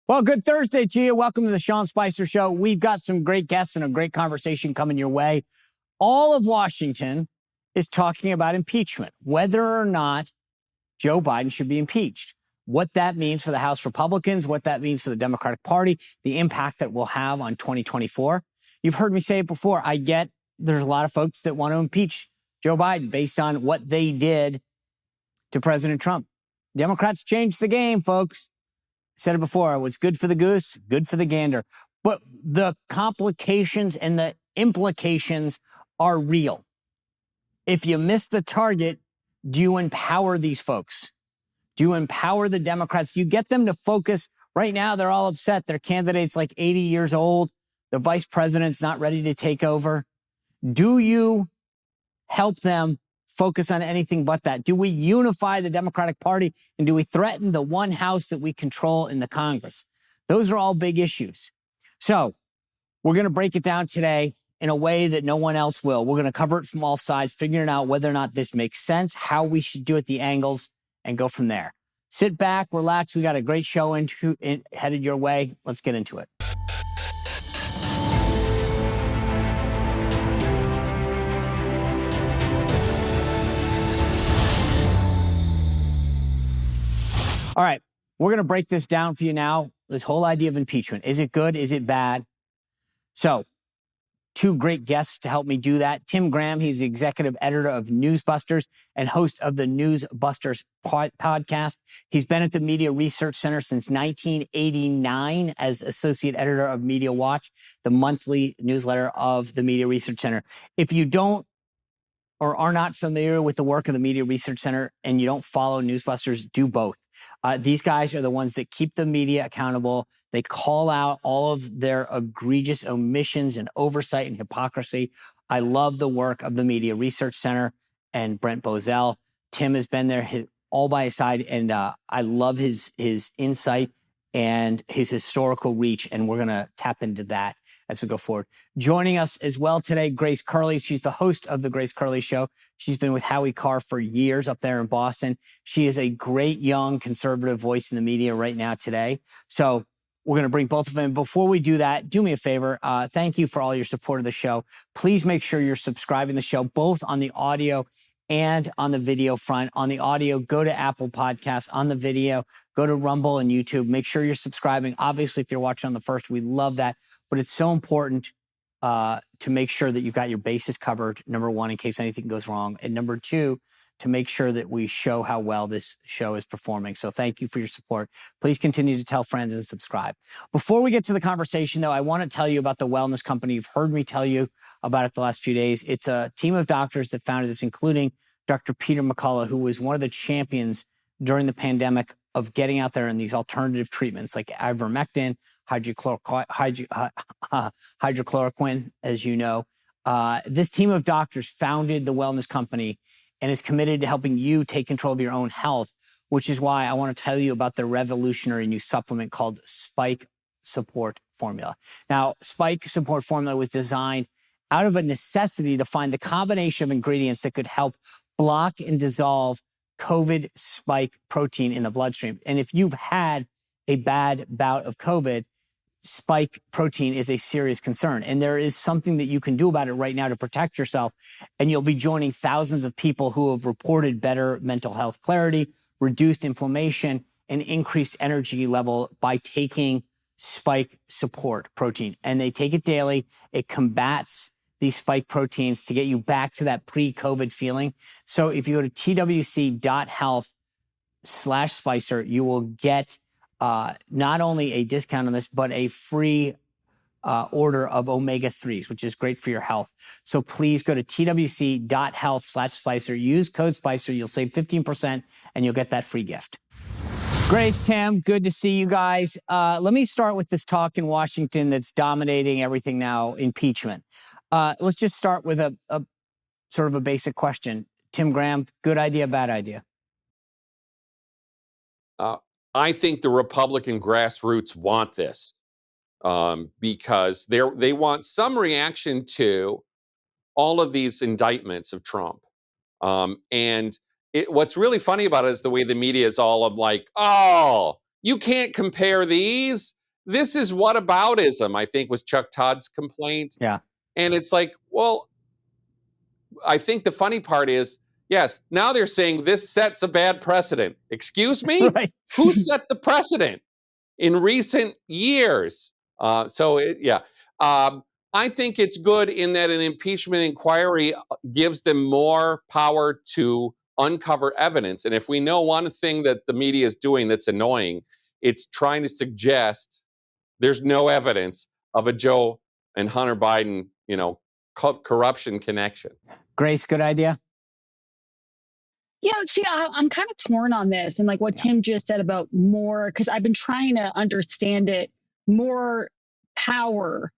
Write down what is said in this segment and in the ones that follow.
Well, good Thursday to you. Welcome to the Sean Spicer Show. We've got some great guests and a great conversation coming your way. All of Washington is talking about impeachment, whether or not Joe Biden should be impeached, what that means for the House Republicans, what that means for the Democratic Party, the impact that will have on 2024. You've heard me say it before. I get there's a lot of folks that want to impeach Joe Biden based on what they did to President Trump. Democrats changed the game, folks. Said it before, what's good for the goose, good for the gander. But the complications and the implications are real. If you miss the target, do you empower these folks? Do you empower the Democrats? Do you get them to focus? Right now, they're all upset. Their candidate's like 80 years old. The vice president's not ready to take over. Do you help them focus on anything but that? Do we unify the Democratic Party, and do we threaten the one house that we control in the Congress? Those are all big issues. So we're going to break it down today in a way that no one else will. We're going to cover it from all sides, figuring out whether or not this makes sense, how we should do it, the angles, and go from there. Sit back, relax. We got a great show headed your way. Let's get into it. All right, we're going to break this down for you now. This whole idea of impeachment. Is it good? Is it bad? So, two great guests to help me do that. Tim Graham, he's the executive editor of Newsbusters and host of the Newsbusters podcast. He's been at the Media Research Center since 1989 as associate editor of Media Watch, the monthly newsletter of the Media Research Center. If you don't or are not familiar with the work of the Media Research Center and you don't follow Newsbusters, do both. These guys are the ones that keep the media accountable. They call out all of their egregious omissions and oversight and hypocrisy. I love the work of the Media Research Center and Brent Bozell. Tim has been there all by his side, and I love his insight and his historical reach, and we're going to tap into that as we go forward. Joining us as well today, Grace Curley. She's the host of The Grace Curley Show. She's been with Howie Carr for years up there in Boston. She is a great young conservative voice in the media right now today. So we're going to bring both of them. Before we do that, do me a favor. Thank you for all your support of the show. Please make sure you're subscribing to the show, both on the audio and on the video front. On the audio, go to Apple Podcasts. On the video, go to Rumble and YouTube. Make sure you're subscribing. Obviously, if you're watching on the first, we love that. But it's so important to make sure that you've got your bases covered, number one, in case anything goes wrong. And number two, to make sure that we show how well this show is performing. So thank you for your support. Please continue to tell friends and subscribe. Before we get to the conversation, though, I want to tell you about the wellness company. You've heard me tell you about it the last few days. It's a team of doctors that founded this, including Dr. Peter McCullough, who was one of the champions during the pandemic of getting out there in these alternative treatments like ivermectin, hydrochloroquine, as you know. This team of doctors founded the wellness company and is committed to helping you take control of your own health, which is why I want to tell you about the revolutionary new supplement called Spike Support Formula. Now, Spike Support Formula was designed out of a necessity to find the combination of ingredients that could help block and dissolve COVID spike protein in the bloodstream. And if you've had a bad bout of COVID, spike protein is a serious concern. And there is something that you can do about it right now to protect yourself. And you'll be joining thousands of people who have reported better mental health clarity, reduced inflammation, and increased energy level by taking spike support protein. And they take it daily. It combats these spike proteins to get you back to that pre-COVID feeling. So if you go to twc.health/Spicer, you will get not only a discount on this, but a free order of omega-3s, which is great for your health. So please go to twc.health/Spicer. Use code Spicer. You'll save 15% and you'll get that free gift. Grace, Tim, good to see you guys. Let me start with this talk in Washington that's dominating everything now, impeachment. Let's just start with a sort of a basic question. Tim Graham, good idea, bad idea? I think the Republican grassroots want this because they want some reaction to all of these indictments of Trump. What's really funny about it is the way the media is all of like, oh, you can't compare these. This is whataboutism, I think was Chuck Todd's complaint. Yeah. And it's like, well, I think the funny part is, yes, now they're saying this sets a bad precedent. Excuse me? Right. Who set the precedent in recent years? I think it's good in that an impeachment inquiry gives them more power to uncover evidence. And if we know one thing that the media is doing that's annoying, it's trying to suggest there's no evidence of a Joe and Hunter Biden, corruption connection. Grace, good idea? Yeah, see, I'm kind of torn on this and like what Tim just said about more, because I've been trying to understand it, more power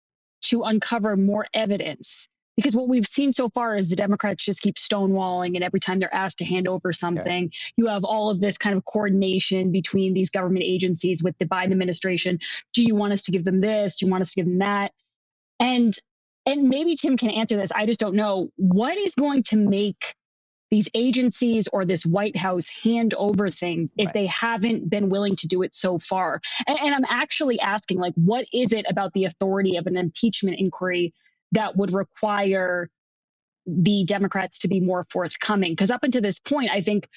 to uncover more evidence. Because what we've seen so far is the Democrats just keep stonewalling, and every time they're asked to hand over something, you have all of this kind of coordination between these government agencies with the Biden administration. Do you want us to give them this? Do you want us to give them that? And maybe Tim can answer this. I just don't know. What is going to make these agencies or this White House hand over things if they haven't been willing to do it so far? And I'm actually asking, like, what is it about the authority of an impeachment inquiry that would require the Democrats to be more forthcoming? Because up until this point, I think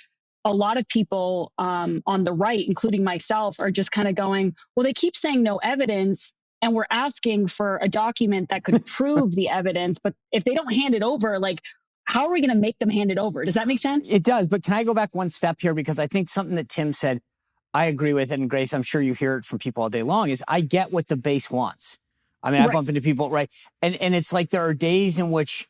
a lot of people on the right, including myself, are just kind of going, well, they keep saying no evidence, and we're asking for a document that could prove the evidence. But if they don't hand it over, like, how are we going to make them hand it over? Does that make sense? It does. But can I go back one step here? Because I think something that Tim said, I agree with. And Grace, I'm sure you hear it from people all day long, is I get what the base wants. I mean, I bump into people, right? And it's like there are days in which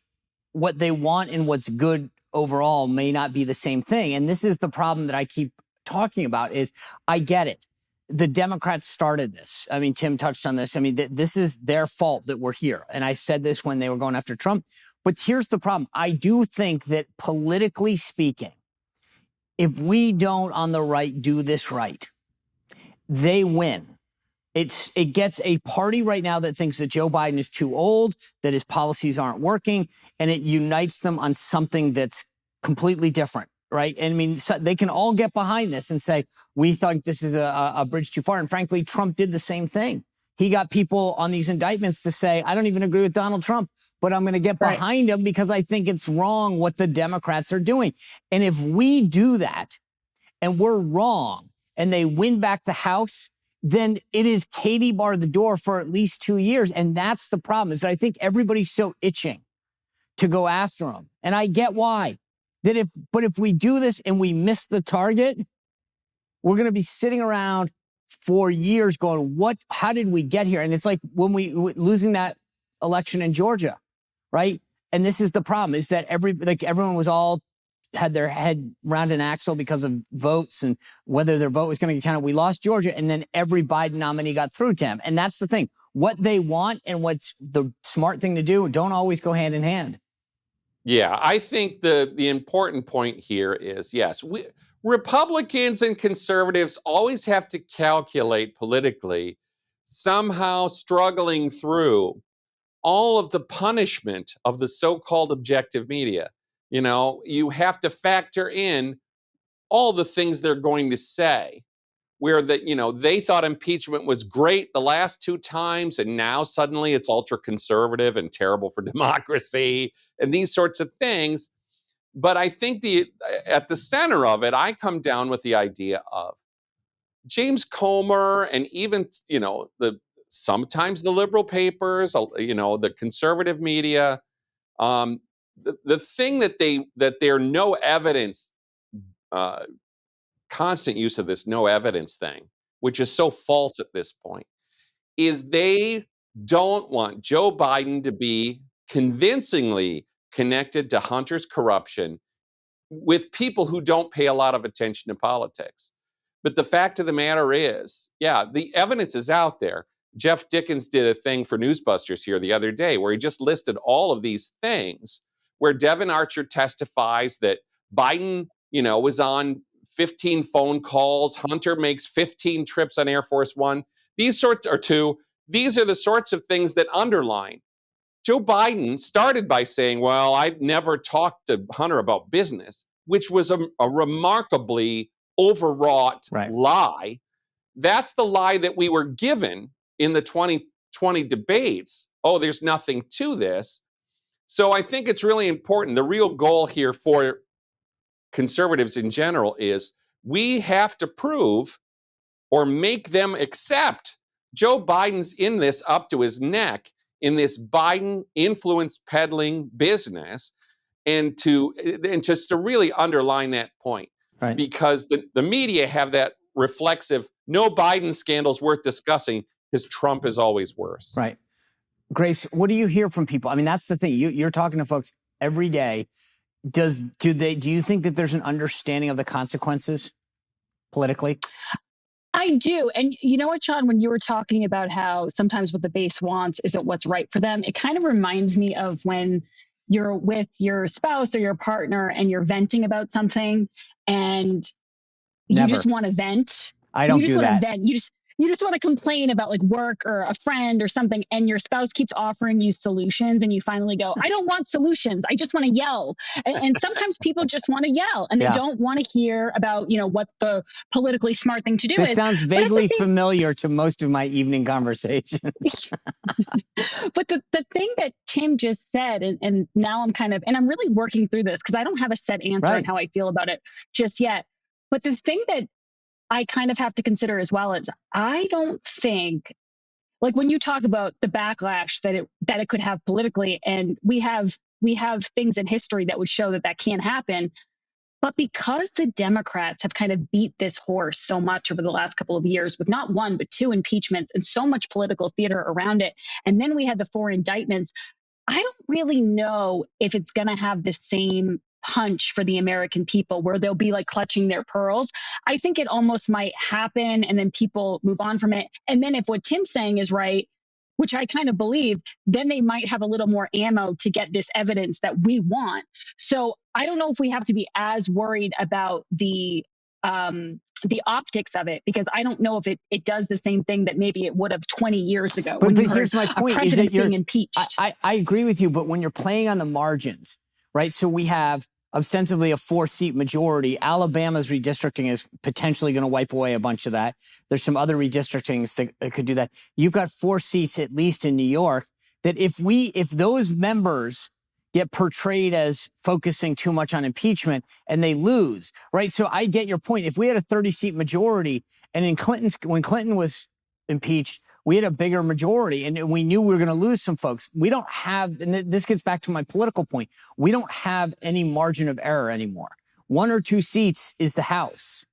what they want and what's good overall may not be the same thing. And this is the problem that I keep talking about is I get it. The Democrats started this. I mean, Tim touched on this. I mean, this is their fault that we're here. And I said this when they were going after Trump. But here's the problem. I do think that politically speaking, if we don't on the right do this right, they win. It gets a party right now that thinks that Joe Biden is too old, that his policies aren't working, and it unites them on something that's completely different, right? And I mean, so they can all get behind this and say, we think this is a bridge too far. And frankly, Trump did the same thing. He got people on these indictments to say, I don't even agree with Donald Trump, but I'm going to get behind him because I think it's wrong what the Democrats are doing. And if we do that and we're wrong and they win back the House, then it is Katie bar the door for at least 2 years. And that's the problem, is that I think everybody's so itching to go after them. And I get why. But if we do this and we miss the target, we're going to be sitting around for years going, how did we get here? And it's like when we losing that election in Georgia, right? And this is the problem, is that everyone was all had their head round an axle because of votes and whether their vote was going to get counted. We lost Georgia, and then every Biden nominee got through, Tim. And that's the thing. What they want and what's the smart thing to do don't always go hand in hand. Yeah, I think the important point here is, yes, Republicans and conservatives always have to calculate politically, somehow struggling through all of the punishment of the so-called objective media. You have to factor in all the things they're going to say, where they thought impeachment was great the last 2 times, and now suddenly it's ultra conservative and terrible for democracy and these sorts of things. But I think at the center of it, I come down with the idea of James Comer and even, sometimes the liberal papers, the conservative media, the thing that they're no evidence, constant use of this no evidence thing, which is so false at this point, is they don't want Joe Biden to be convincingly connected to Hunter's corruption with people who don't pay a lot of attention to politics. But the fact of the matter is, the evidence is out there. Jeff Dickens did a thing for Newsbusters here the other day where he just listed all of these things where Devin Archer testifies that Biden, was on 15 phone calls. Hunter makes 15 trips on Air Force One. These are the sorts of things that underline. Joe Biden started by saying, well, I'd never talked to Hunter about business, which was a remarkably overwrought lie that's the lie that we were given in the 2020 debates. Oh, there's nothing to this. So I think it's really important. The real goal here for conservatives in general is we have to prove or make them accept Joe Biden's in this up to his neck in this Biden influence peddling business, and just to really underline that point, Right. because the media have that reflexive, no Biden scandals worth discussing because Trump is always worse. Right. Grace, what do you hear from people? I mean, that's the thing. You're talking to folks every day. Do you think that there's an understanding of the consequences politically? I do. And you know what, Sean, when you were talking about how sometimes what the base wants isn't what's right for them, it kind of reminds me of when you're with your spouse or your partner and you're venting about something and you Never. just want to vent. I don't you just do want that. to vent. You just want to complain about like work or a friend or something, and your spouse keeps offering you solutions, and you finally go, I don't want solutions. I just want to yell. And sometimes people just want to yell, and they don't want to hear about, what the politically smart thing to do This is. sounds vaguely familiar to most of my evening conversations. But the thing that Tim just said, and now I'm really working through this because I don't have a set answer on how I feel about it just yet. But the thing that I kind of have to consider as well is I don't think, like when you talk about the backlash that it could have politically, and we have things in history that would show that can't happen. But because the Democrats have kind of beat this horse so much over the last couple of years with not one, but two impeachments and so much political theater around it, and then we had the 4 indictments, I don't really know if it's going to have the same punch for the American people where they'll be like clutching their pearls. I think it almost might happen and then people move on from it. And then if what Tim's saying is right, which I kind of believe, then they might have a little more ammo to get this evidence that we want. So I don't know if we have to be as worried about the optics of it, because I don't know if it does the same thing that maybe it would have 20 years ago. But here's my point: is that being impeached. I agree with you, but when you're playing on the margins, right? So we have ostensibly a 4-seat majority. Alabama's redistricting is potentially going to wipe away a bunch of that. There's some other redistrictings that could do that. You've got 4 seats, at least in New York, that if those members get portrayed as focusing too much on impeachment and they lose, right? So I get your point. If we had a 30-seat majority, and when Clinton was impeached, we had a bigger majority and we knew we were going to lose some folks. We don't have, and this gets back to my political point, we don't have any margin of error anymore. 1 or 2 seats is the House.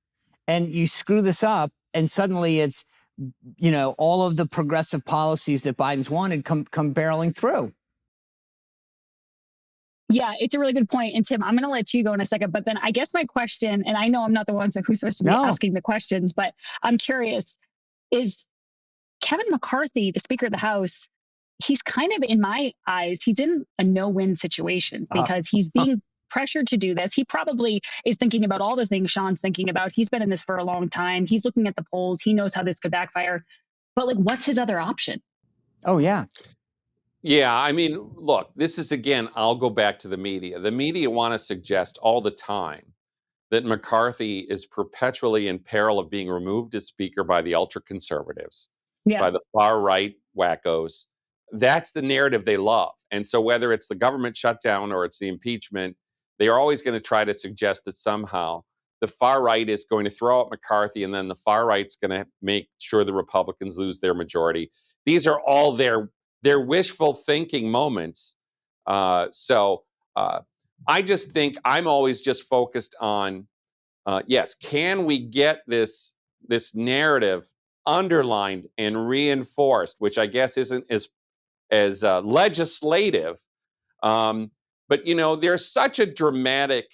And you screw this up and suddenly it's, all of the progressive policies that Biden's wanted come barreling through. Yeah, it's a really good point. And Tim, I'm going to let you go in a second, but then I guess my question, and I know I'm not the one who's supposed to be asking the questions, but I'm curious, is Kevin McCarthy, the Speaker of the House, he's kind of, in my eyes, he's in a no-win situation because he's being pressured to do this. He probably is thinking about all the things Sean's thinking about. He's been in this for a long time. He's looking at the polls. He knows how this could backfire. But like, what's his other option? Oh, yeah. Yeah, I mean, look, this is, again, I'll go back to the media. The media want to suggest all the time that McCarthy is perpetually in peril of being removed as Speaker by the ultra-conservatives, by the far-right wackos. That's the narrative they love. And so whether it's the government shutdown or it's the impeachment, they are always going to try to suggest that somehow the far right is going to throw out McCarthy and then the far right's going to make sure the Republicans lose their majority. These are all their wishful thinking moments. So I just think I'm always just focused on, yes, can we get this narrative underlined and reinforced, which I guess isn't as legislative. But, there's such a dramatic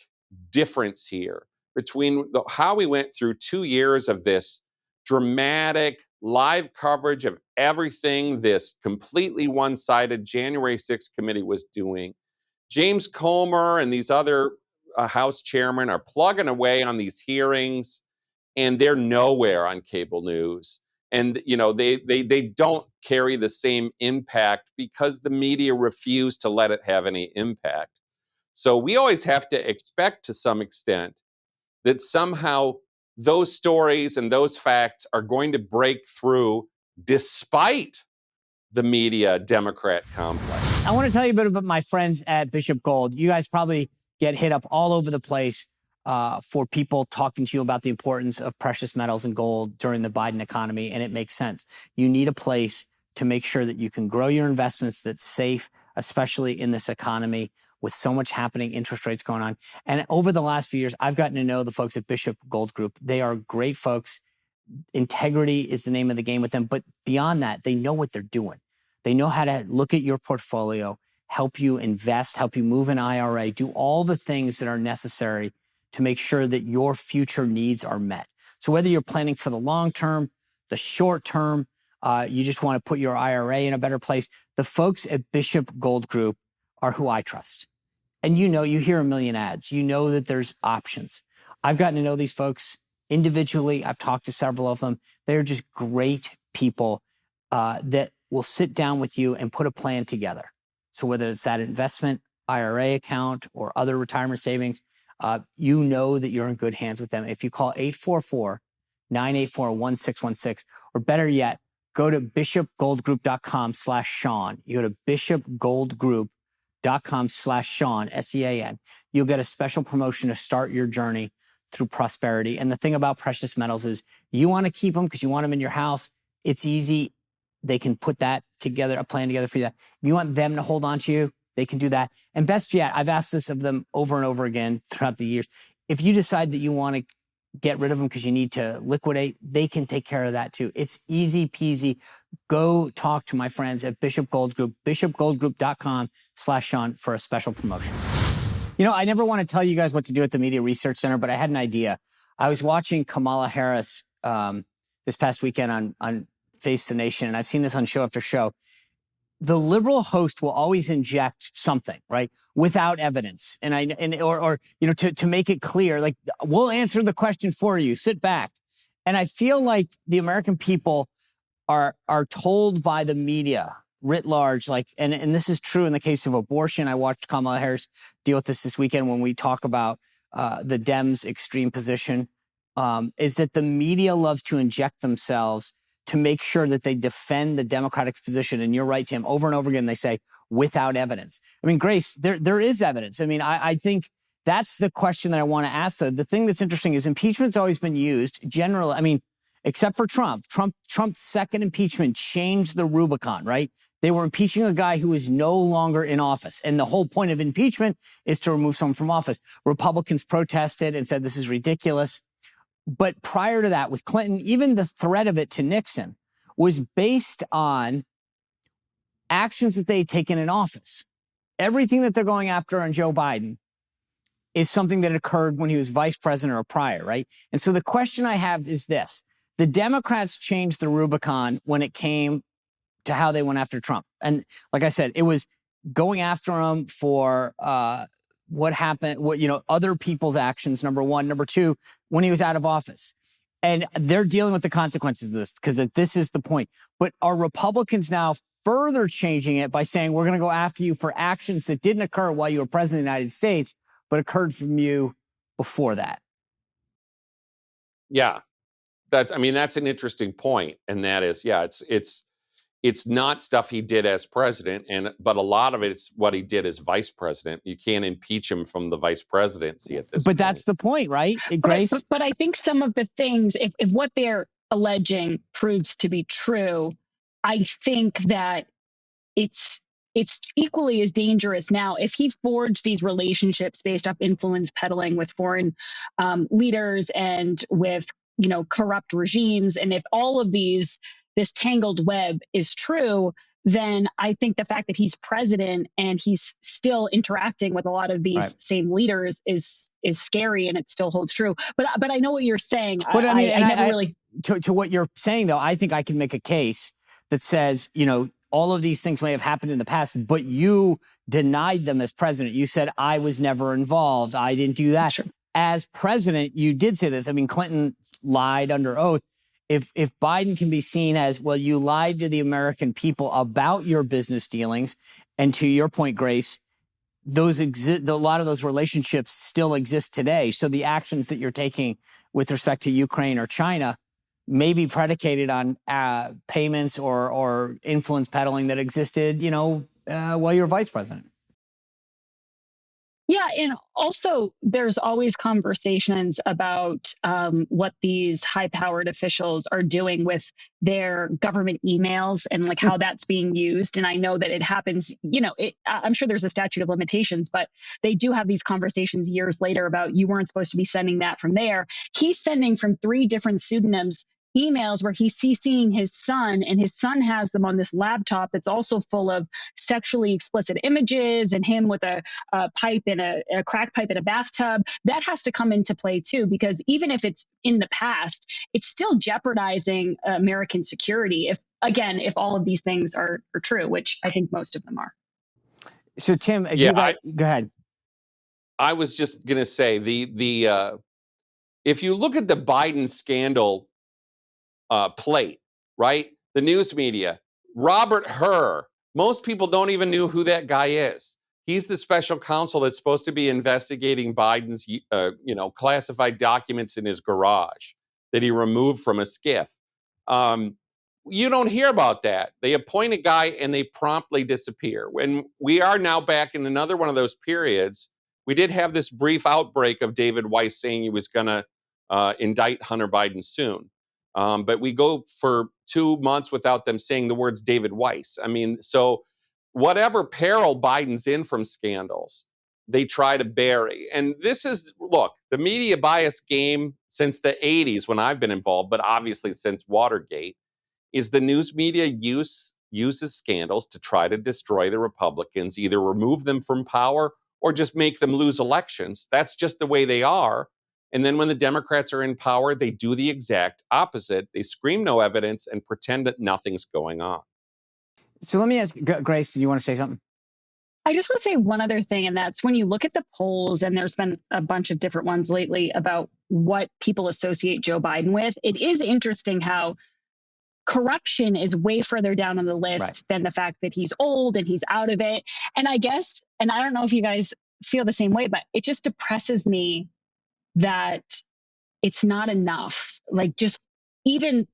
difference here between how we went through 2 years of this dramatic live coverage of everything this completely one-sided January 6th committee was doing. James Comer and these other House chairmen are plugging away on these hearings, and they're nowhere on cable news. And, they don't carry the same impact because the media refuse to let it have any impact. So we always have to expect to some extent that somehow those stories and those facts are going to break through despite the media Democrat complex. I want to tell you a bit about my friends at Bishop Gold. You guys probably get hit up all over the place for people talking to you about the importance of precious metals and gold during the Biden economy, and it makes sense. You need a place to make sure that you can grow your investments that's safe, especially in this economy with so much happening, interest rates going on. And over the last few years, I've gotten to know the folks at Bishop Gold Group. They are great folks. Integrity is the name of the game with them. But beyond that, they know what they're doing. They know how to look at your portfolio, help you invest, help you move an IRA, do all the things that are necessary to make sure that your future needs are met. So whether you're planning for the long term, the short term, you just want to put your IRA in a better place, the folks at Bishop Gold Group are who I trust. And you hear a million ads. You know that there's options. I've gotten to know these folks individually. I've talked to several of them. They're just great people that will sit down with you and put a plan together. So whether it's that investment IRA account or other retirement savings, you know that you're in good hands with them. If you call 844-984-1616, or better yet, go to bishopgoldgroup.com/Sean. You go to bishopgoldgroup.com/Sean, SEAN. You'll get a special promotion to start your journey through prosperity. And the thing about precious metals is you want to keep them because you want them in your house. It's easy. They can put that together, a plan together for you. If you want them to hold on to you, they can do that. And best yet, I've asked this of them over and over again throughout the years. If you decide that you want to get rid of them because you need to liquidate, they can take care of that too. It's easy peasy. Go talk to my friends at Bishop Gold Group, bishopgoldgroup.com/Sean for a special promotion. I never want to tell you guys what to do at the Media Research Center, but I had an idea. I was watching Kamala Harris this past weekend on Face the Nation, and I've seen this on show after show. The liberal host will always inject something, right, without evidence, to make it clear, like, we'll answer the question for you. Sit back. And I feel like the American people are told by the media writ large, and this is true in the case of abortion. I watched Kamala Harris deal with this weekend when we talk about the Dems' extreme position, is that the media loves to inject themselves to make sure that they defend the Democratic position. And you're right, Tim, over and over again, they say without evidence. I mean, Grace, there is evidence. I mean, I think that's the question that I want to ask, though. The thing that's interesting is impeachment's always been used generally. I mean, except for Trump. Trump's second impeachment changed the Rubicon, right? They were impeaching a guy who was no longer in office. And the whole point of impeachment is to remove someone from office. Republicans protested and said this is ridiculous. But prior to that, with Clinton, even the threat of it to Nixon was based on actions that they had taken in office. Everything that they're going after on Joe Biden is something that occurred when he was vice president or prior, right? And so the question I have is this. The Democrats changed the Rubicon when it came to how they went after Trump. And like I said, it was going after him for what happened, other people's actions, number one. Number two, when he was out of office. And they're dealing with the consequences of this because this is the point. But are Republicans now further changing it by saying we're going to go after you for actions that didn't occur while you were president of the United States, but occurred from you before that? Yeah, that's an interesting point. And that is, it's not stuff he did as president, but a lot of it's what he did as vice president. You can't impeach him from the vice presidency at this point. But that's the point, right, Grace? But I think some of the things, if what they're alleging proves to be true, I think that it's equally as dangerous now if he forged these relationships based off influence peddling with foreign leaders and with corrupt regimes, and if all of this tangled web is true, then I think the fact that he's president and he's still interacting with a lot of these same leaders is scary, and it still holds true. But I know what you're saying. But I never really to what you're saying, though. I think I can make a case that says, all of these things may have happened in the past, but you denied them as president. You said, I was never involved. I didn't do that. As president, you did say this. I mean, Clinton lied under oath. If Biden can be seen as, well, you lied to the American people about your business dealings, and to your point, Grace, a lot of those relationships still exist today. So the actions that you're taking with respect to Ukraine or China may be predicated on payments or influence peddling that existed, while you were vice president. Yeah, and also there's always conversations about what these high-powered officials are doing with their government emails and like how that's being used. And I know that it happens, I'm sure there's a statute of limitations, but they do have these conversations years later about you weren't supposed to be sending that from there. He's sending from 3 different pseudonyms emails where he's CCing his son, and his son has them on this laptop that's also full of sexually explicit images and him with a pipe in a crack pipe in a bathtub. That has to come into play too, because even if it's in the past, it's still jeopardizing American security if all of these things are true, which I think most of them are. So Tim, go ahead. I was just going to say if you look at the Biden scandal plate, right? The news media, Robert Hur. Most people don't even know who that guy is. He's the special counsel that's supposed to be investigating Biden's, classified documents in his garage that he removed from a SCIF. You don't hear about that. They appoint a guy and they promptly disappear. When we are now back in another one of those periods, we did have this brief outbreak of David Weiss saying he was going to indict Hunter Biden soon. But we go for 2 months without them saying the words David Weiss. I mean, so whatever peril Biden's in from scandals, they try to bury. And this is, look, the media bias game since the 80s when I've been involved, but obviously since Watergate, is the news media uses scandals to try to destroy the Republicans, either remove them from power or just make them lose elections. That's just the way they are. And then when the Democrats are in power, they do the exact opposite. They scream no evidence and pretend that nothing's going on. So let me ask, Grace, do you want to say something? I just want to say one other thing, and that's when you look at the polls, and there's been a bunch of different ones lately about what people associate Joe Biden with. It is interesting how corruption is way further down on the list than the fact that he's old and he's out of it. And I guess, and I don't know if you guys feel the same way, but it just depresses me that it's not enough. Like just even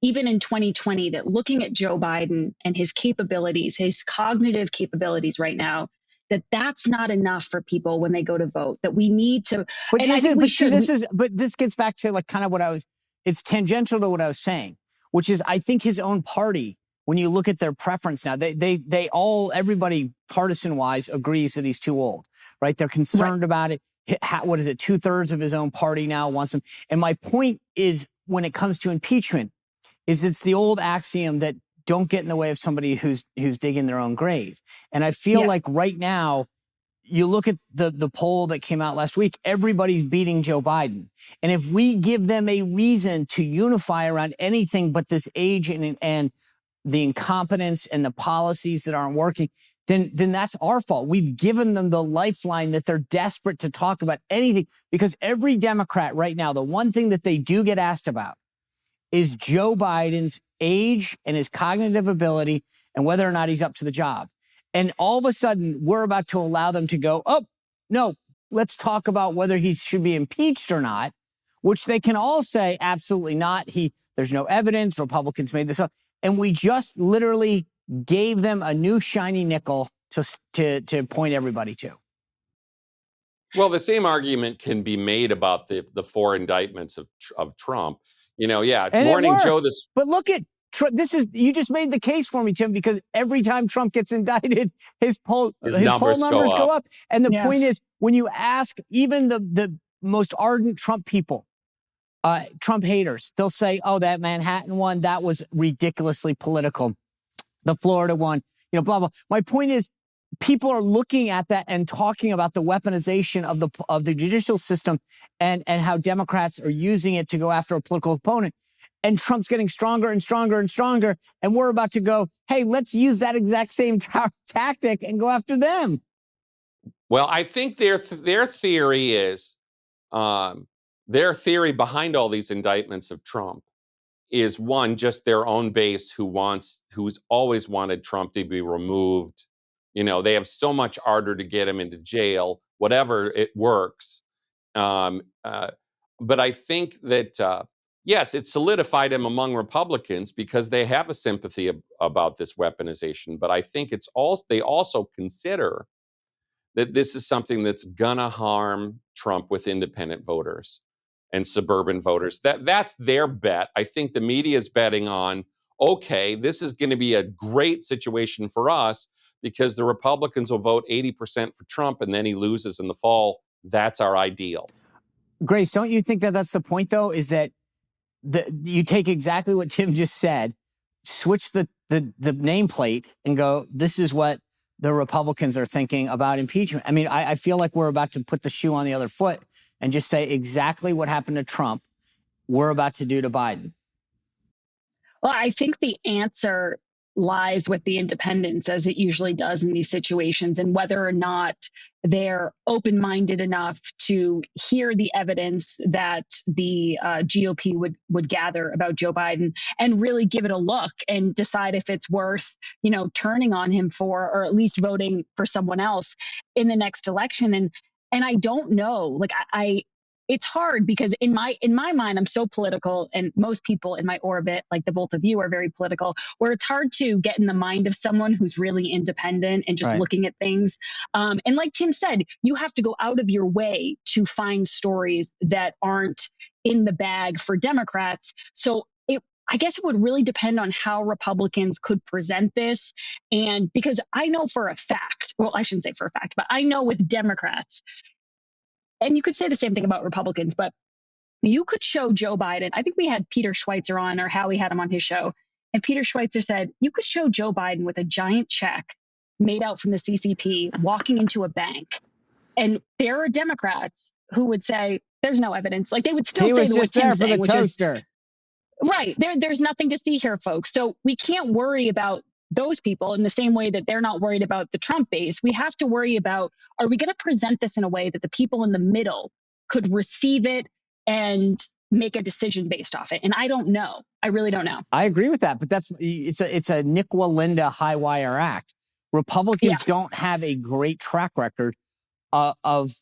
in 2020, that looking at Joe Biden and his capabilities, his cognitive capabilities right now, that's not enough for people when they go to vote, that we need to. But this gets back to like kind of it's tangential to what I was saying, which is I think his own party, when you look at their preference now, everybody partisan wise agrees that he's too old, right? They're concerned about it. What is it? 2/3 of his own party now wants him. And my point is, when it comes to impeachment, it's the old axiom that don't get in the way of somebody who's digging their own grave. And I feel like right now, you look at the poll that came out last week, everybody's beating Joe Biden. And if we give them a reason to unify around anything but this age and the incompetence and the policies that aren't working, then that's our fault. We've given them the lifeline that they're desperate to talk about anything, because every Democrat right now, the one thing that they do get asked about is Joe Biden's age and his cognitive ability and whether or not he's up to the job. And all of a sudden, we're about to allow them to go, oh, no, let's talk about whether he should be impeached or not, which they can all say, absolutely not. There's no evidence. Republicans made this up. And we just literally gave them a new shiny nickel to point everybody to. Well, the same argument can be made about the 4 indictments of Trump. And Morning Joe. But look at you just made the case for me, Tim, because every time Trump gets indicted, his poll numbers go up. And the point is, when you ask even the most ardent Trump people, Trump haters, they'll say, oh, that Manhattan one, that was ridiculously political. The Florida one, blah, blah. My point is, people are looking at that and talking about the weaponization of the judicial system and how Democrats are using it to go after a political opponent. And Trump's getting stronger and stronger and stronger. And we're about to go, hey, let's use that exact same tactic and go after them. Well, I think their theory is, their theory behind all these indictments of Trump is, one, just their own base who's always wanted Trump to be removed. They have so much ardor to get him into jail, whatever it works. But I think that, yes, it solidified him among Republicans because they have a sympathy about this weaponization. But I think they also consider that this is something that's gonna harm Trump with independent voters and suburban voters. That's their bet. I think the media is betting on, okay, this is going to be a great situation for us because the Republicans will vote 80% for Trump and then he loses in the fall. That's our ideal. Grace, don't you think that that's the point, though, is that you take exactly what Tim just said, switch the nameplate and go, this is what the Republicans are thinking about impeachment. I mean, I feel like we're about to put the shoe on the other foot and just say exactly what happened to Trump, we're about to do to Biden. Well, I think the answer lies with the independents, as it usually does in these situations, and whether or not they're open-minded enough to hear the evidence that the GOP would gather about Joe Biden and really give it a look and decide if it's worth, turning on him for, or at least voting for someone else in the next election. And I don't know, like it's hard because in my mind, I'm so political, and most people in my orbit, like the both of you, are very political, where it's hard to get in the mind of someone who's really independent and just Right. looking at things. And like Tim said, you have to go out of your way to find stories that aren't in the bag for Democrats. So I guess it would really depend on how Republicans could present this. And because I know for a fact, well, I shouldn't say for a fact, but I know with Democrats, and you could say the same thing about Republicans, but you could show Joe Biden. I think we had Peter Schweitzer on, or Howie had him on his show. And Peter Schweitzer said, you could show Joe Biden with a giant check made out from the CCP walking into a bank. And there are Democrats who would say, there's no evidence. Like, they would still say what Tim's saying, which is, right, there's nothing to see here, folks. So we can't worry about those people in the same way that they're not worried about the Trump base. We have to worry about, are we going to present this in a way that the people in the middle could receive it and make a decision based off it? And I don't know. I really don't know. I agree with that, but it's a Nick Walinda high wire act. Republicans don't have a great track record of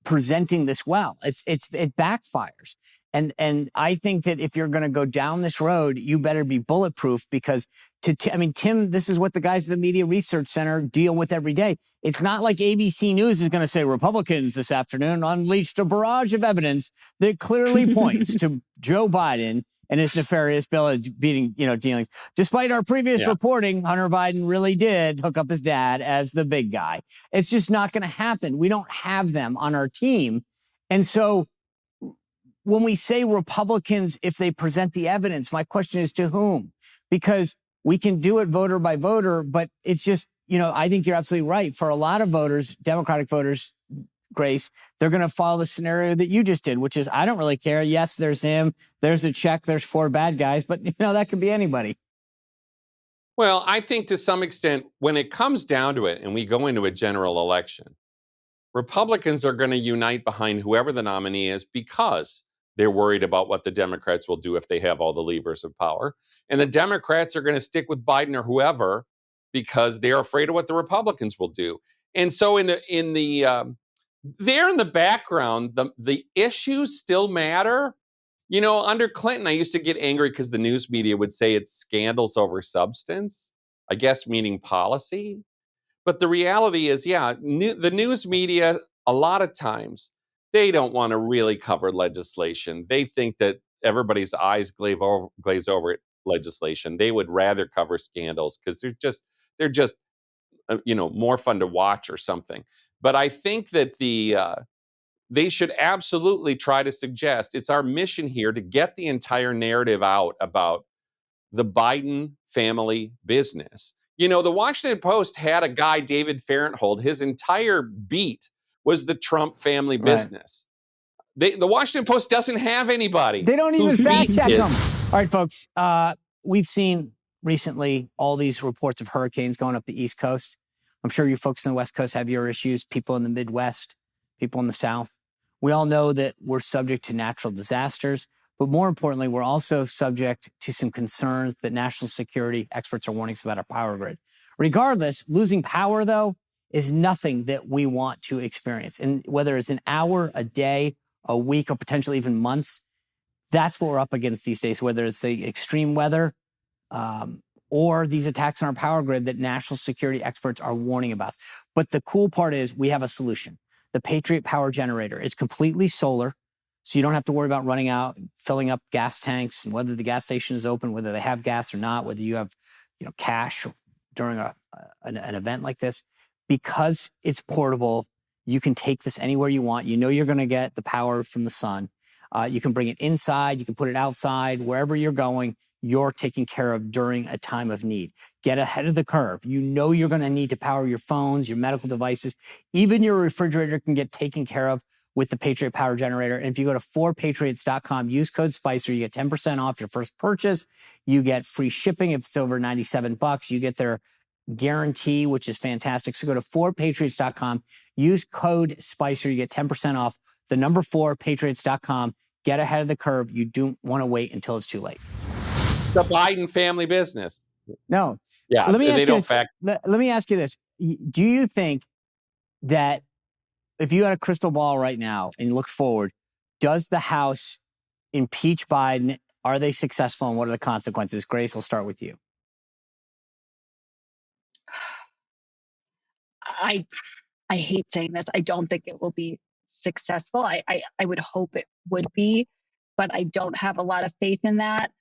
presenting this well. It backfires. And I think that if you're going to go down this road, you better be bulletproof, because Tim, this is what the guys at the Media Research Center deal with every day. It's not like ABC News is going to say Republicans this afternoon unleashed a barrage of evidence that clearly points to Joe Biden and his nefarious dealings. Despite our previous reporting, Hunter Biden really did hook up his dad as the big guy. It's just not going to happen. We don't have them on our team. And so when we say Republicans, if they present the evidence, my question is to whom? Because we can do it voter by voter, but it's just, I think you're absolutely right. For a lot of voters, Democratic voters, Grace, they're going to follow the scenario that you just did, which is, I don't really care. Yes, there's him. There's a check. There's 4 bad guys, but that could be anybody. Well, I think to some extent, when it comes down to it and we go into a general election, Republicans are going to unite behind whoever the nominee is because they're worried about what the Democrats will do if they have all the levers of power. And the Democrats are going to stick with Biden or whoever because they're afraid of what the Republicans will do. And so there in the background, the issues still matter. Under Clinton, I used to get angry because the news media would say it's scandals over substance, I guess meaning policy. But the reality is, the news media, a lot of times, they don't want to really cover legislation. They think that everybody's eyes glaze over legislation. They would rather cover scandals because they're just more fun to watch or something. But I think that they should absolutely try to suggest, it's our mission here to get the entire narrative out about the Biden family business. The Washington Post had a guy, David Farenthold, his entire beat was the Trump family business. The Washington Post doesn't have anybody. They don't even fact check them. All right, folks, we've seen recently all these reports of hurricanes going up the East Coast. I'm sure you folks on the West Coast have your issues, people in the Midwest, people in the South. We all know that we're subject to natural disasters, but more importantly, we're also subject to some concerns that national security experts are warning us about our power grid. Regardless, losing power, though, is nothing that we want to experience. And whether it's an hour, a day, a week or potentially even months. That's what we're up against these days, whether it's the extreme weather or these attacks on our power grid that national security experts are warning about. But the cool part is we have a solution. The Patriot Power Generator is completely solar, so you don't have to worry about running out, filling up gas tanks, and whether the gas station is open, whether they have gas or not, whether you have cash during an event like this. Because it's portable, you can take this anywhere you want. You know you're going to get the power from the sun. You can bring it inside. You can put it outside. Wherever you're going, you're taken care of during a time of need. Get ahead of the curve. You know you're going to need to power your phones, your medical devices. Even your refrigerator can get taken care of with the Patriot Power Generator. And if you go to 4patriots.com, use code SPICER, you get 10% off your first purchase. You get free shipping if it's over $97. You get their guarantee, which is fantastic. So go to 4patriots.com, use code SPICER, you get 10% off. The number 4patriots.com. Get ahead of the curve. You don't want to wait until it's too late. The Biden family business. No. Yeah, Let me ask they you don't this. fact. Let me ask you this. Do you think that if you had a crystal ball right now and you look forward, does the House impeach Biden? Are they successful, and what are the consequences? Grace, I'll start with you. I hate saying this. I don't think it will be successful. I would hope it would be, but I don't have a lot of faith in that.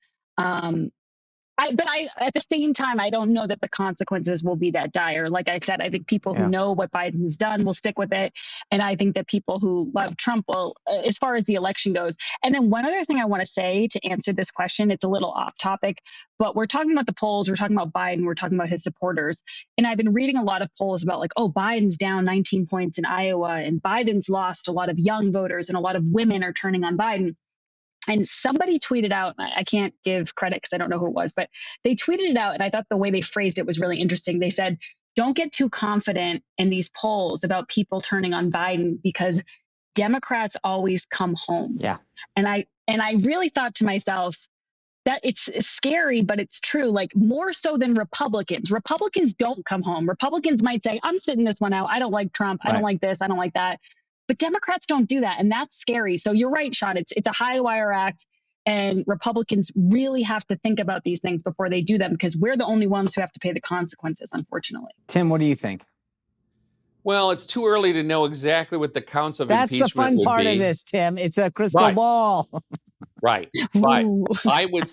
But at the same time, I don't know that the consequences will be that dire. Like I said, I think people who know what Biden's done will stick with it. And I think that people who love Trump will, as far as the election goes. And then one other thing I want to say to answer this question, it's a little off topic, but we're talking about the polls, we're talking about Biden, we're talking about his supporters. And I've been reading a lot of polls about like, oh, Biden's down 19 points in Iowa and Biden's lost a lot of young voters and a lot of women are turning on Biden. And somebody tweeted out, I can't give credit because I don't know who it was, but they tweeted it out. And I thought the way they phrased it was really interesting. They said, don't get too confident in these polls about people turning on Biden because Democrats always come home. Yeah. And I really thought to myself, that it's scary, but it's true. Like more so than Republicans. Republicans don't come home. Republicans might say, I'm sitting this one out. I don't like Trump. I don't like this. I don't like that. But Democrats don't do that. And that's scary. So you're right, Sean. It's a high wire act. And Republicans really have to think about these things before they do them because we're the only ones who have to pay the consequences, unfortunately. Tim, what do you think? Well, it's too early to know exactly what the counts of impeachment would be. That's the fun part of this, Tim. It's a crystal ball. Right. But I would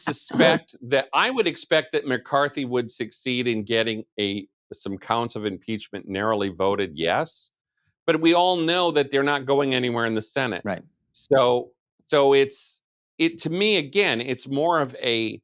expect that McCarthy would succeed in getting some counts of impeachment narrowly voted yes. But we all know that they're not going anywhere in the Senate. Right. So to me, again, it's more of an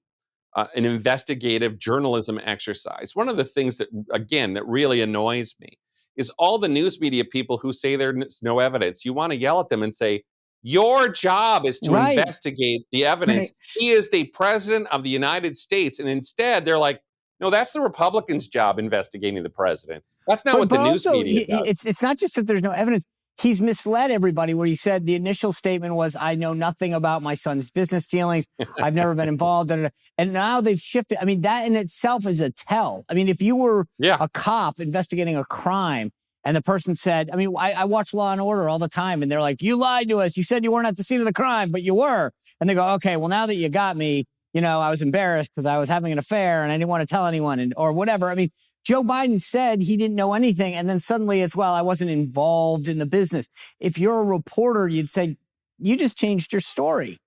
investigative journalism exercise. One of the things that really annoys me is all the news media people who say there's no evidence. You want to yell at them and say, your job is to investigate the evidence. Right. He is the president of the United States. And instead, they're like, no, that's the Republicans' job investigating the president. That's not what the news media does. It's not just that there's no evidence. He's misled everybody where he said the initial statement was, I know nothing about my son's business dealings. I've never been involved. And now they've shifted. I mean, that in itself is a tell. I mean, if you were a cop investigating a crime and the person said, I mean, I watch Law and Order all the time and they're like, you lied to us. You said you weren't at the scene of the crime, but you were. And they go, okay, well, now that you got me, I was embarrassed because I was having an affair and I didn't want to tell anyone or whatever. I mean, Joe Biden said he didn't know anything. And then suddenly it's, well, I wasn't involved in the business. If you're a reporter, you'd say, you just changed your story.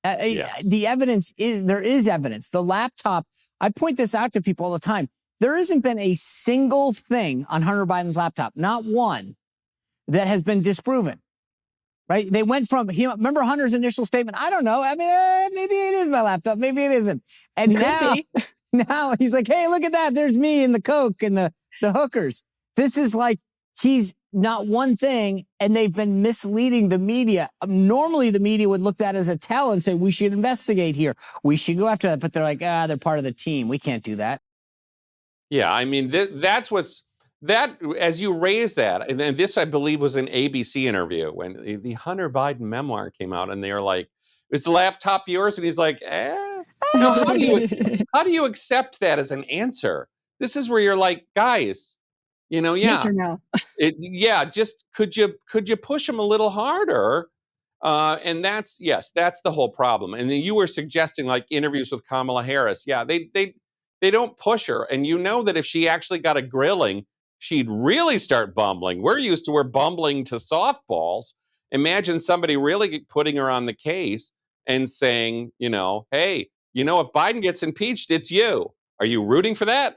Yes. The evidence there is evidence. The laptop, I point this out to people all the time. There hasn't been a single thing on Hunter Biden's laptop, not one, that has been disproven. Right? They went from, remember Hunter's initial statement? I don't know. I mean, maybe it is my laptop. Maybe it isn't. And now he's like, hey, look at that. There's me and the coke and the hookers. This is like, he's not one thing. And they've been misleading the media. Normally the media would look at that as a tell and say, we should investigate here. We should go after that. But they're like, they're part of the team. We can't do that. Yeah. I mean, that's as you raise that, and then this, I believe, was an ABC interview when the Hunter Biden memoir came out, and they were like, "Is the laptop yours?" And he's like, No, how do you accept that as an answer? This is where you're like, guys, yes or no? Just could you push him a little harder? And that's the whole problem. And then you were suggesting like interviews with Kamala Harris. Yeah, they don't push her. And you know that if she actually got a grilling, she'd really start bumbling. We're used to her bumbling to softballs. Imagine somebody really putting her on the case and saying, hey, if Biden gets impeached, it's you. Are you rooting for that?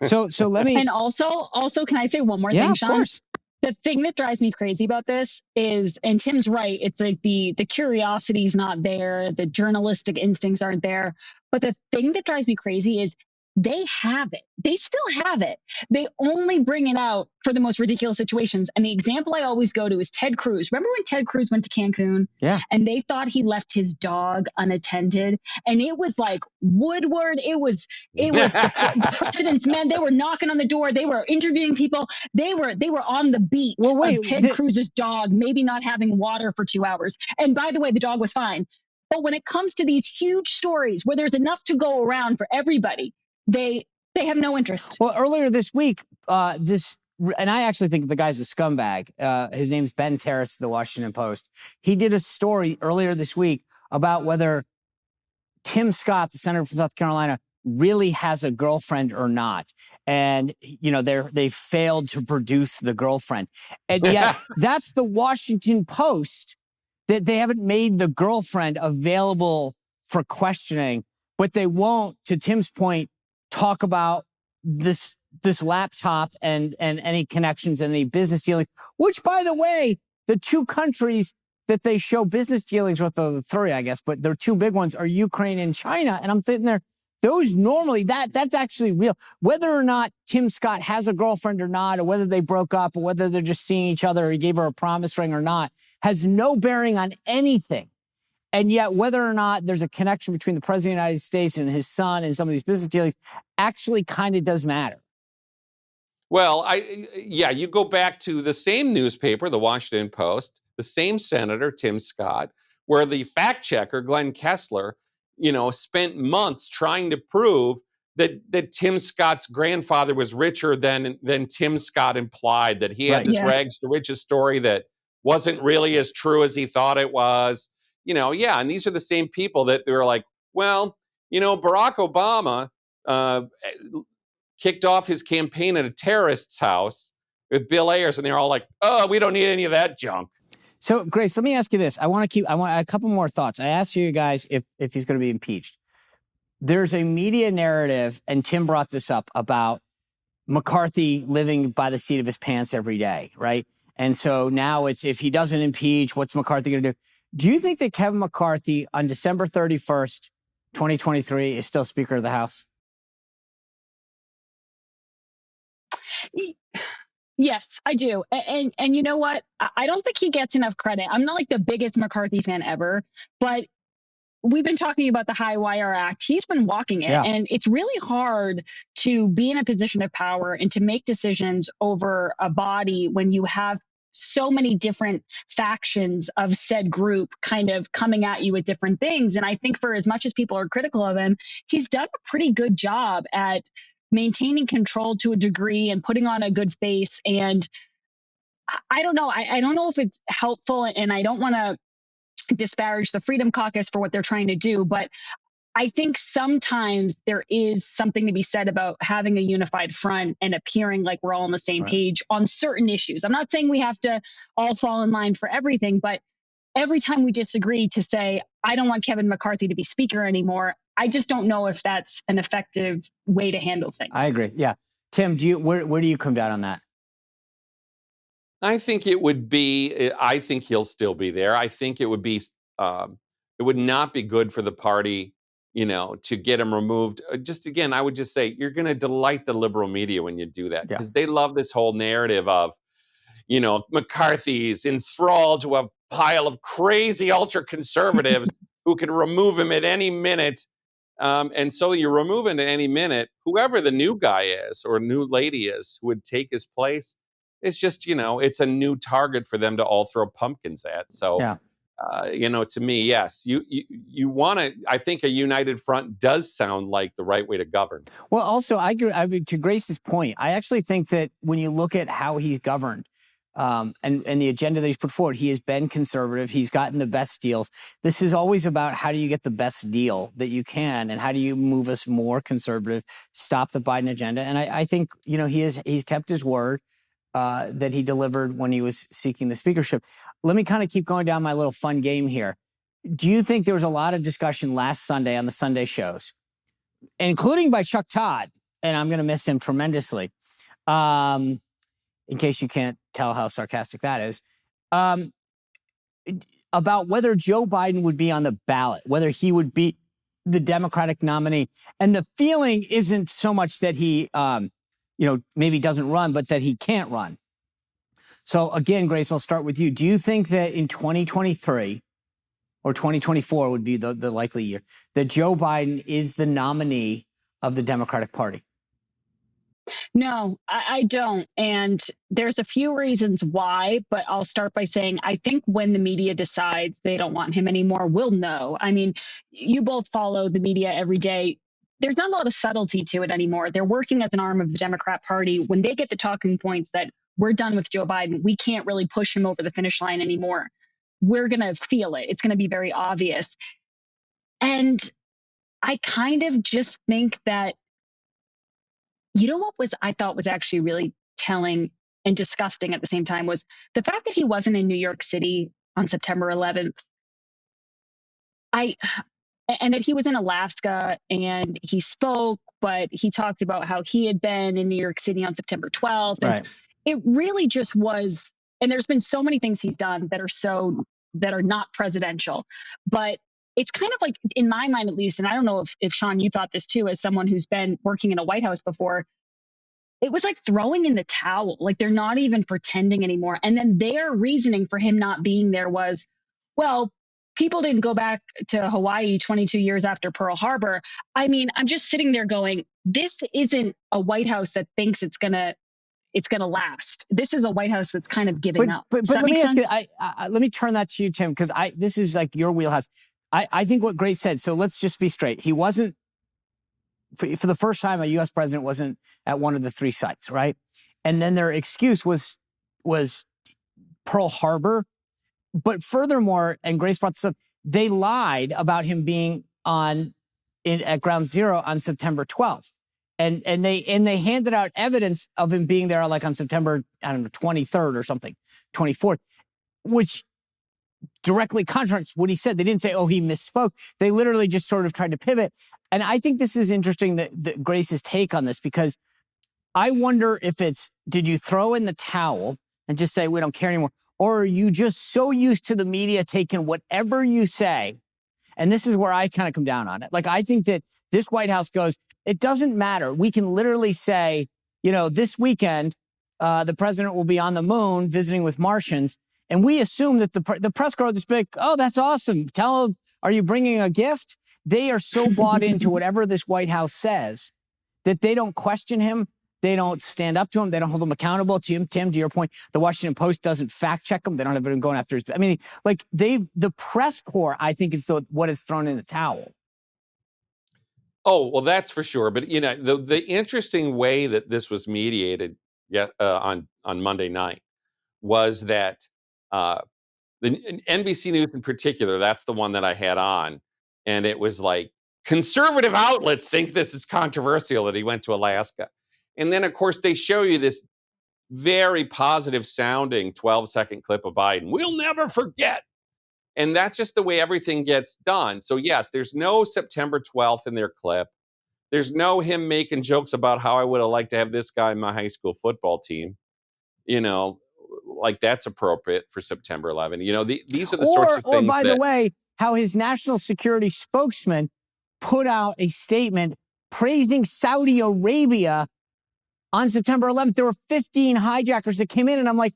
So let me. And also, can I say one more thing, Sean? Of course. The thing that drives me crazy about this is, and Tim's right, it's like the curiosity's not there, the journalistic instincts aren't there. But the thing that drives me crazy is they have it. They still have it. They only bring it out for the most ridiculous situations. And the example I always go to is Ted Cruz. Remember when Ted Cruz went to Cancun? Yeah. And they thought he left his dog unattended. And it was like Woodward. It was the president's men. They were knocking on the door. They were interviewing people. They were on the beat of Ted Cruz's dog, maybe not having water for 2 hours. And by the way, the dog was fine. But when it comes to these huge stories where there's enough to go around for everybody, they have no interest. Well, earlier this week, and I actually think the guy's a scumbag. His name's Ben Terrace of the Washington Post. He did a story earlier this week about whether Tim Scott, the senator from South Carolina, really has a girlfriend or not. And, they failed to produce the girlfriend. And yet that's the Washington Post, that they haven't made the girlfriend available for questioning, but they won't, to Tim's point, talk about this laptop and any connections and any business dealings, which, by the way, the two countries that they show business dealings with, the three, I guess, but their two big ones are Ukraine and China. And I'm thinking there, those normally, that's actually real. Whether or not Tim Scott has a girlfriend or not, or whether they broke up, or whether they're just seeing each other, or he gave her a promise ring or not, has no bearing on anything. And yet, whether or not there's a connection between the president of the United States and his son and some of these business dealings actually kind of does matter. Well, you go back to the same newspaper, the Washington Post, the same senator, Tim Scott, where the fact checker, Glenn Kessler, spent months trying to prove that Tim Scott's grandfather was richer than Tim Scott implied, that he had this rags to riches story that wasn't really as true as he thought it was. And these are the same people that they were like, well, Barack Obama kicked off his campaign at a terrorist's house with Bill Ayers, and they're all like, oh, we don't need any of that junk. So, Grace, let me ask you this. I want a couple more thoughts. I asked you guys if he's going to be impeached. There's a media narrative, and Tim brought this up, about McCarthy living by the seat of his pants every day, right? And so now it's, if he doesn't impeach, what's McCarthy going to do? Do you think that Kevin McCarthy on December 31st, 2023 is still Speaker of the House? Yes, I do. And you know what? I don't think he gets enough credit. I'm not like the biggest McCarthy fan ever, but we've been talking about the High Wire Act. He's been walking it. Yeah. And it's really hard to be in a position of power and to make decisions over a body when you have so many different factions of said group kind of coming at you with different things. And I think for as much as people are critical of him, he's done a pretty good job at maintaining control to a degree and putting on a good face. And I don't know. I don't know if it's helpful, and I don't want to disparage the Freedom Caucus for what they're trying to do, but I think sometimes there is something to be said about having a unified front and appearing like we're all on the same page on certain issues. I'm not saying we have to all fall in line for everything, but every time we disagree, to say, I don't want Kevin McCarthy to be Speaker anymore, I just don't know if that's an effective way to handle things. I agree. Yeah. Tim, where do you come down on that? I think it would be, I think he'll still be there. I think it would be, it would not be good for the party, to get him removed. Just again, I would just say, you're going to delight the liberal media when you do that, because they love this whole narrative of, McCarthy's enthralled to a pile of crazy ultra conservatives who can remove him at any minute. And so you remove him at any minute, whoever the new guy is or new lady is who would take his place. It's just, it's a new target for them to all throw pumpkins at. So, to me, yes, you want to, I think a united front does sound like the right way to govern. Well, also, I agree. I mean, to Grace's point, I actually think that when you look at how he's governed, and the agenda that he's put forward. He has been conservative. He's gotten the best deals. This is always about how do you get the best deal that you can, and how do you move us more conservative, stop the Biden agenda. And I think, he's kept his word that he delivered when he was seeking the speakership. Let me kind of keep going down my little fun game here. Do you think there was a lot of discussion last Sunday on the Sunday shows, including by Chuck Todd, and I'm going to miss him tremendously, in case you can't tell how sarcastic that is, about whether Joe Biden would be on the ballot, whether he would be the Democratic nominee. And the feeling isn't so much that he, maybe doesn't run, but that he can't run. So again, Grace, I'll start with you. Do you think that in 2023 or 2024 would be the likely year that Joe Biden is the nominee of the Democratic Party? No, I don't. And there's a few reasons why, but I'll start by saying I think when the media decides they don't want him anymore, we'll know. I mean, you both follow the media every day. There's not a lot of subtlety to it anymore. They're working as an arm of the Democrat Party. When they get the talking points that we're done with Joe Biden, we can't really push him over the finish line anymore, we're going to feel it. It's going to be very obvious. And I kind of just think that, what I thought was actually really telling and disgusting at the same time was the fact that he wasn't in New York City on September 11th. And that he was in Alaska and he spoke, but he talked about how he had been in New York City on September 12th. And right. It really just was. And there's been so many things he's done that are not presidential, but it's kind of like, in my mind at least, and I don't know if Sean, you thought this too, as someone who's been working in a White House before, it was like throwing in the towel. Like they're not even pretending anymore. And then their reasoning for him not being there was, well, people didn't go back to Hawaii 22 years after Pearl Harbor. I mean, I'm just sitting there going, this isn't a White House that thinks it's gonna last. This is a White House that's kind of giving up. But let me ask you, let me turn that to you, Tim, because this is like your wheelhouse. I think what Grace said, so let's just be straight. He wasn't, for the first time, a U.S. president wasn't at one of the three sites, right? And then their excuse was Pearl Harbor. But furthermore, and Grace brought this up, they lied about him being at Ground Zero on September 12th. And they handed out evidence of him being there like on September, 23rd or something, 24th, which directly contradicts what he said. They didn't say, oh, he misspoke. They literally just sort of tried to pivot. And I think this is interesting, that Grace's take on this, because I wonder if it's, did you throw in the towel and just say, we don't care anymore? Or are you just so used to the media taking whatever you say? And this is where I kind of come down on it. Like, I think that this White House goes, it doesn't matter. We can literally say, this weekend, the president will be on the moon visiting with Martians. And we assume that the press corps will just be like, oh, that's awesome. Tell them, are you bringing a gift? They are so bought into whatever this White House says that they don't question him. They don't stand up to him. They don't hold him accountable. Tim, to your point, the Washington Post doesn't fact check him. They don't have him going after his. I mean, like the press corps, I think, is what is thrown in the towel. Oh, well, that's for sure. But the interesting way that this was mediated, on Monday night, was that the NBC News in particular, that's the one that I had on, and it was like, conservative outlets think this is controversial that he went to Alaska. And then, of course, they show you this very positive sounding 12-second clip of Biden. We'll never forget. And that's just the way everything gets done. So, yes, there's no September 12th in their clip. There's no him making jokes about how I would have liked to have this guy in my high school football team. Like that's appropriate for September 11. These are the sorts of things. Or, by the way, how his national security spokesman put out a statement praising Saudi Arabia on September 11th. There were 15 hijackers that came in, and I'm like,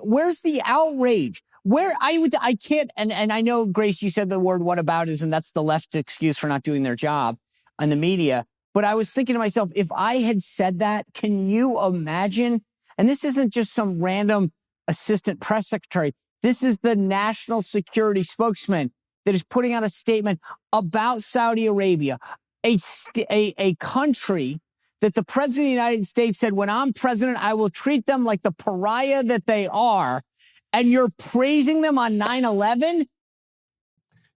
where's the outrage? I can't, and I know, Grace, you said the word whataboutism, that's the left excuse for not doing their job on the media. But I was thinking to myself, if I had said that, can you imagine? And this isn't just some random assistant press secretary. This is the national security spokesman that is putting out a statement about Saudi Arabia, a country that the president of the United States said, when I'm president, I will treat them like the pariah that they are. And you're praising them on 9/11?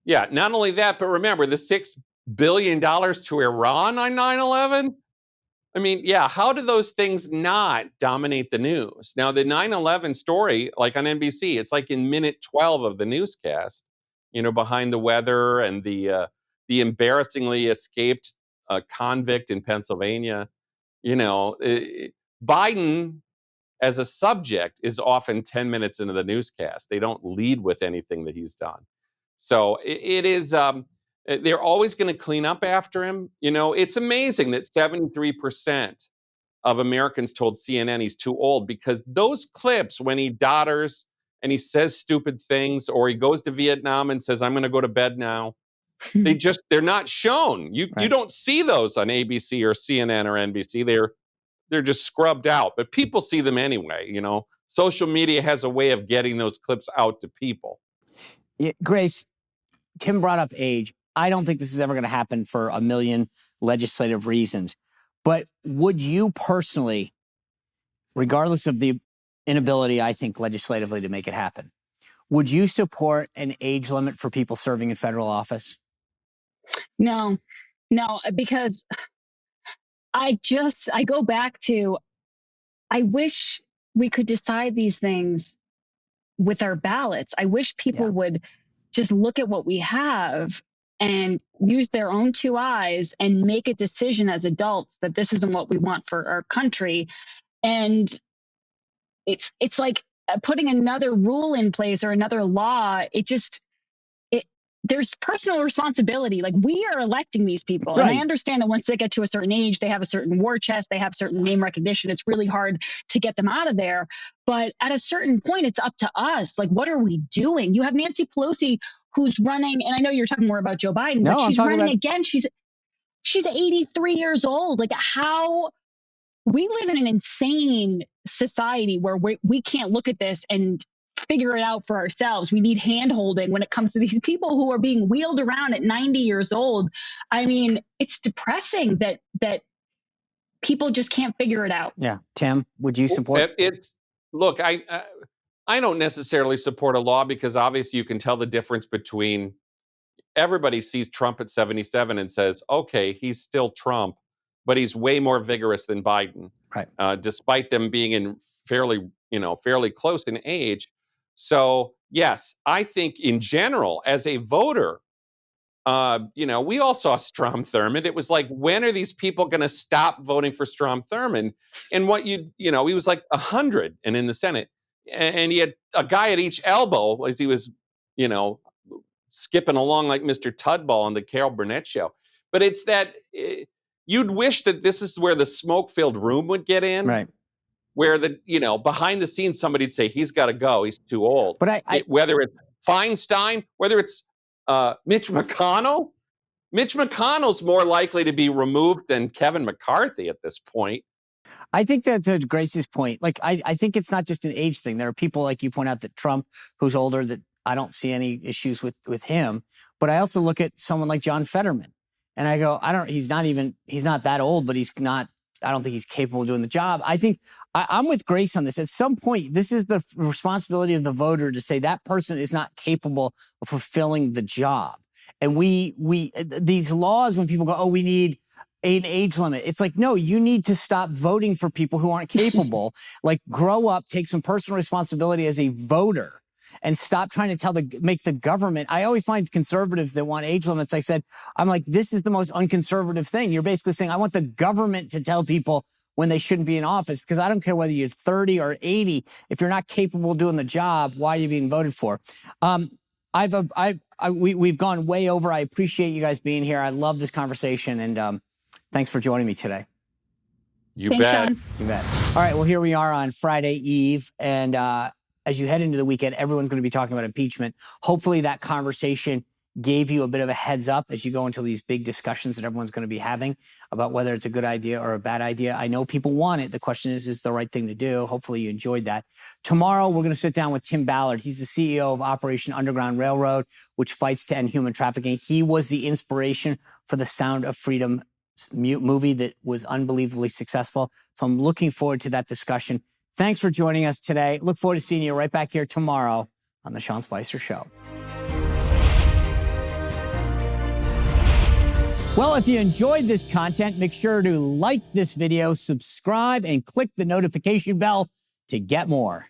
Yeah, not only that, but remember the $6 billion to Iran on 9/11? I mean, yeah, how do those things not dominate the news? Now, the 9/11 story, like on NBC, it's like in minute 12 of the newscast, behind the weather and the embarrassingly escaped convict in Pennsylvania. Biden as a subject is often 10 minutes into the newscast. They don't lead with anything that he's done. So it is, they're always going to clean up after him. It's amazing that 73% of Americans told CNN he's too old, because those clips when he dodders and he says stupid things, or he goes to Vietnam and says, I'm going to go to bed now. They're not shown. You don't see those on ABC or CNN or NBC. They're just scrubbed out, but people see them anyway. Social media has a way of getting those clips out to people. Yeah, Grace, Tim brought up age. I don't think this is ever going to happen for a million legislative reasons. But would you personally, regardless of the inability, I think, legislatively to make it happen, would you support an age limit for people serving in federal office? No, because I go back to, I wish we could decide these things with our ballots. I wish people would just look at what we have and use their own two eyes and make a decision as adults that this isn't what we want for our country. And it's like putting another rule in place or another law. There's personal responsibility. Like, we are electing these people. Right. And I understand that once they get to a certain age, they have a certain war chest, they have certain name recognition. It's really hard to get them out of there. But at a certain point, it's up to us. Like, what are we doing? You have Nancy Pelosi, who's running, and I know you're talking more about Joe Biden, but she's running again. She's 83 years old. Like, how we live in an insane society where we can't look at this and figure it out for ourselves. We need hand-holding when it comes to these people who are being wheeled around at 90 years old. I mean, it's depressing that people just can't figure it out. Yeah. Tim, would you support? Look, I don't necessarily support a law, because obviously you can tell the difference between, everybody sees Trump at 77 and says, okay, he's still Trump, but he's way more vigorous than Biden, right? Despite them being in fairly close in age. So, yes, I think in general, as a voter, we all saw Strom Thurmond. It was like, when are these people going to stop voting for Strom Thurmond? And he was like 100 and in the Senate. And he had a guy at each elbow as he was, skipping along like Mr. Tudball on the Carol Burnett show. But it's that you'd wish that this is where the smoke-filled room would get in. Right. Where behind the scenes, somebody'd say, he's got to go, he's too old. But whether it's Feinstein, whether it's Mitch McConnell, Mitch McConnell's more likely to be removed than Kevin McCarthy at this point. I think that, to Grace's point, like, I think it's not just an age thing. There are people, like you point out, that Trump, who's older, that I don't see any issues with him. But I also look at someone like John Fetterman, and I go, he's not that old, but I don't think he's capable of doing the job. I think I'm with Grace on this. At some point, this is the responsibility of the voter to say that person is not capable of fulfilling the job. And these laws, when people go, we need an age limit, it's like, no, you need to stop voting for people who aren't capable. Like, grow up, take some personal responsibility as a voter, and stop trying to make the government. I always find conservatives that want age limits, I'm like, this is the most unconservative thing. You're basically saying, I want the government to tell people when they shouldn't be in office, because I don't care whether you're 30 or 80. If you're not capable of doing the job, why are you being voted for? We've gone way over. I appreciate you guys being here. I love this conversation, and thanks for joining me today. Thanks, bet. Sean. You bet. All right, well, here we are on Friday Eve, and as you head into the weekend, everyone's going to be talking about impeachment. Hopefully that conversation gave you a bit of a heads up as you go into these big discussions that everyone's going to be having about whether it's a good idea or a bad idea. I know people want it. The question is the right thing to do? Hopefully you enjoyed that. Tomorrow, we're going to sit down with Tim Ballard. He's the CEO of Operation Underground Railroad, which fights to end human trafficking. He was the inspiration for the Sound of Freedom movie that was unbelievably successful. So I'm looking forward to that discussion. Thanks for joining us today. Look forward to seeing you right back here tomorrow on The Sean Spicer Show. Well, if you enjoyed this content, make sure to like this video, subscribe, and click the notification bell to get more.